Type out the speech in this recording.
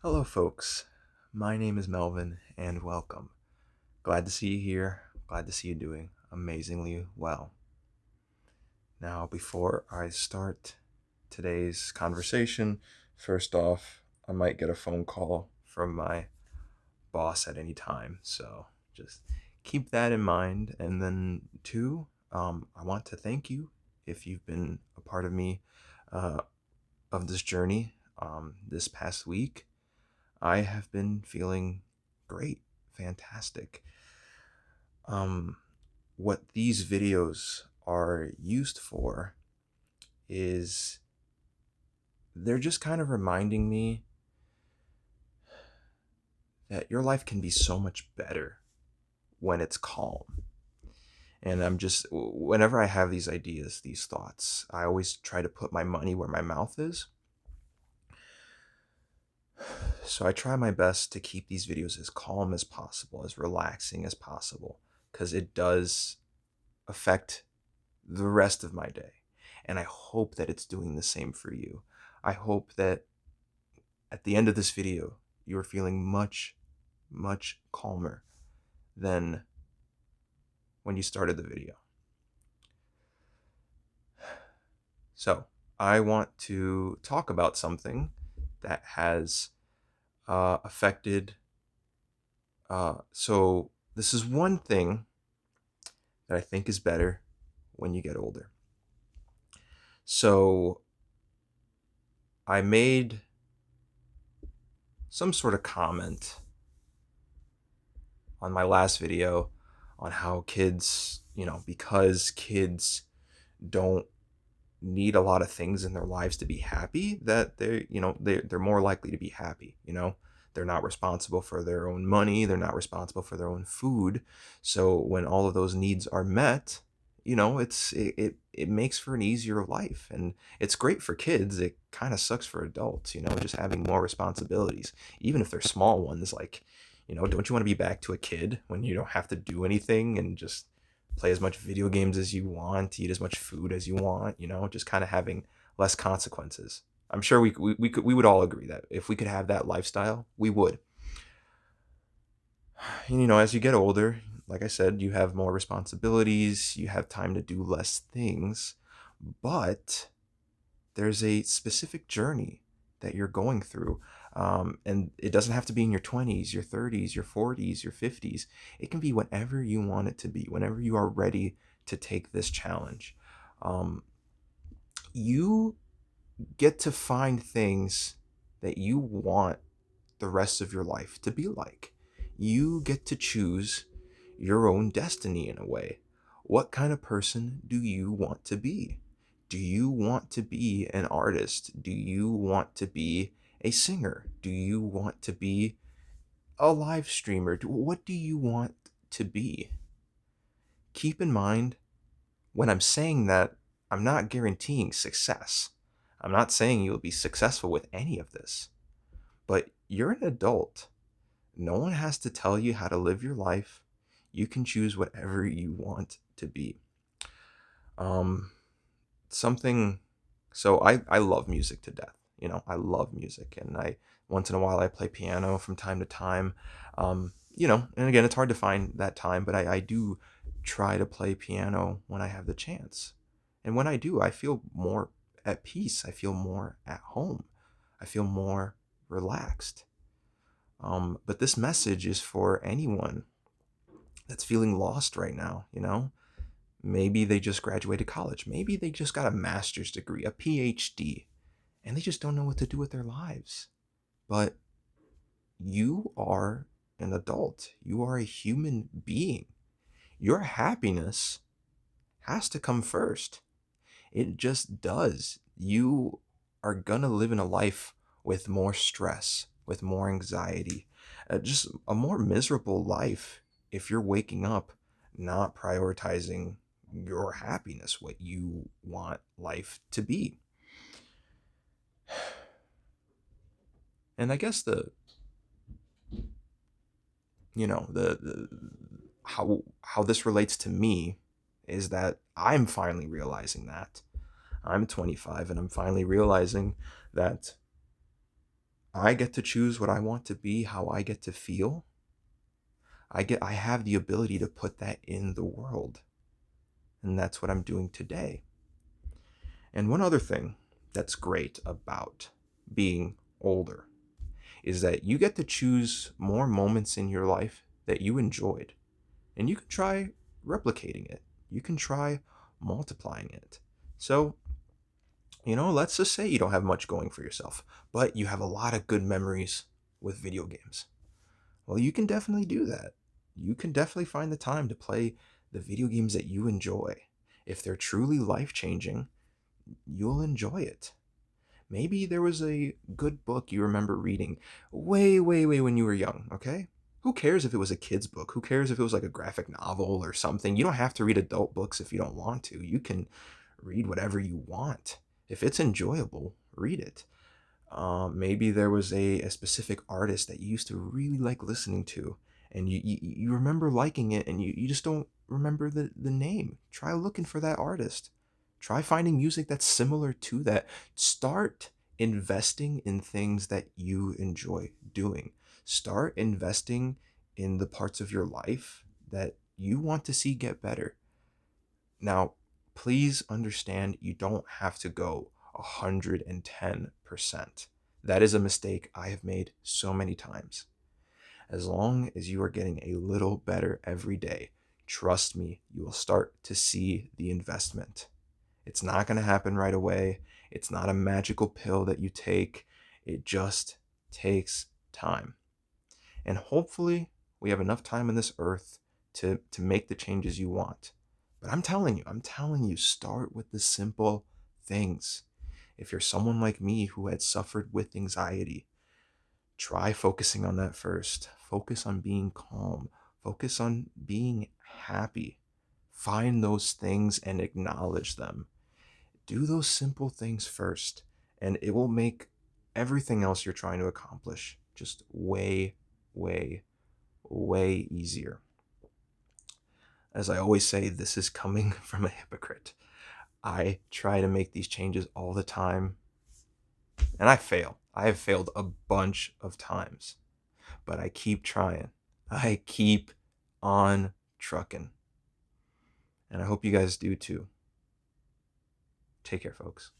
Hello, folks. My name is Melvin, and welcome. Glad to see you here. Glad to see you doing amazingly well. Now, before I start today's conversation, first off, I might get a phone call from my boss at any time, so just keep that in mind. And then, two, I want to thank you if you've been a part of me uh, of this journey this past week. I have been feeling great, fantastic. Um, what these videos are used for is they're just kind of reminding me that your life can be so much better when it's calm. And whenever I have these ideas, these thoughts, I always try to put my money where my mouth is. So I try my best to keep these videos as calm as possible, as relaxing as possible, because it does affect the rest of my day. And I hope that it's doing the same for you. I hope that at the end of this video, you're feeling much, much calmer than when you started the video. So, I want to talk about something that has affected. So, this is one thing that I think is better when you get older. So, I made some sort of comment on my last video on how kids, because kids don't need a lot of things in their lives to be happy, that they're more likely to be happy. They're not responsible for their own money, they're not responsible for their own food. So when all of those needs are met, it makes for an easier life, and it's great for kids. It kind of sucks for adults, just having more responsibilities, even if they're small ones. Like, don't you want to be back to a kid when you don't have to do anything and just play as much video games as you want, eat as much food as you want, just kind of having less consequences. I'm sure we would all agree that if we could have that lifestyle, we would. And, as you get older, like I said, you have more responsibilities, you have time to do less things, but there's a specific journey that you're going through. And it doesn't have to be in your 20s, your 30s, your 40s, your 50s. It can be whenever you want it to be, whenever you are ready to take this challenge. You get to find things that you want the rest of your life to be like. You get to choose your own destiny in a way. What kind of person do you want to be? Do you want to be an artist? Do you want to be a singer? Do you want to be a live streamer? What do you want to be? Keep in mind, when I'm saying that, I'm not guaranteeing success. I'm not saying you'll be successful with any of this, but you're an adult. No one has to tell you how to live your life. You can choose whatever you want to be. Um, something. So I love music to death. I love music, and I once in a while I play piano from time to time. And again, it's hard to find that time, but I do try to play piano when I have the chance. And when I do, I feel more at peace. I feel more at home. I feel more relaxed. But this message is for anyone that's feeling lost right now. Maybe they just graduated college. Maybe they just got a master's degree, a PhD, and they just don't know what to do with their lives. But you are an adult. You are a human being. Your happiness has to come first. It just does. You are going to live in a life with more stress, with more anxiety, just a more miserable life if you're waking up not prioritizing your happiness, what you want life to be. And I guess the how this relates to me is that I'm finally realizing that I'm 25 and I'm finally realizing that I get to choose what I want to be, how I get to feel. I have the ability to put that in the world. And that's what I'm doing today. And one other thing that's great about being older is that you get to choose more moments in your life that you enjoyed. And you can try replicating it. You can try multiplying it. So, let's just say you don't have much going for yourself, but you have a lot of good memories with video games. Well, you can definitely do that. You can definitely find the time to play the video games that you enjoy. If they're truly life changing, you'll enjoy it. Maybe there was a good book you remember reading way, way, way when you were young, okay? Who cares if it was a kid's book? Who cares if it was like a graphic novel or something? You don't have to read adult books if you don't want to. You can read whatever you want. If it's enjoyable, read it. Maybe there was a specific artist that you used to really like listening to, and you remember liking it, and you just don't remember the name. Try looking for that artist. Try finding music that's similar to that. Start investing in things that you enjoy doing. Start investing in the parts of your life that you want to see get better. Now, please understand you don't have to go 110%. That is a mistake I have made so many times. As long as you are getting a little better every day, trust me, you will start to see the investment. It's not going to happen right away. It's not a magical pill that you take. It just takes time. And hopefully, we have enough time on this earth to make the changes you want. But I'm telling you, start with the simple things. If you're someone like me who had suffered with anxiety, try focusing on that first. Focus on being calm. Focus on being happy. Find those things and acknowledge them. Do those simple things first, and it will make everything else you're trying to accomplish just way, way, way easier. As I always say, this is coming from a hypocrite. I try to make these changes all the time, and I fail. I have failed a bunch of times, but I keep trying. I keep on trucking. And I hope you guys do too. Take care, folks.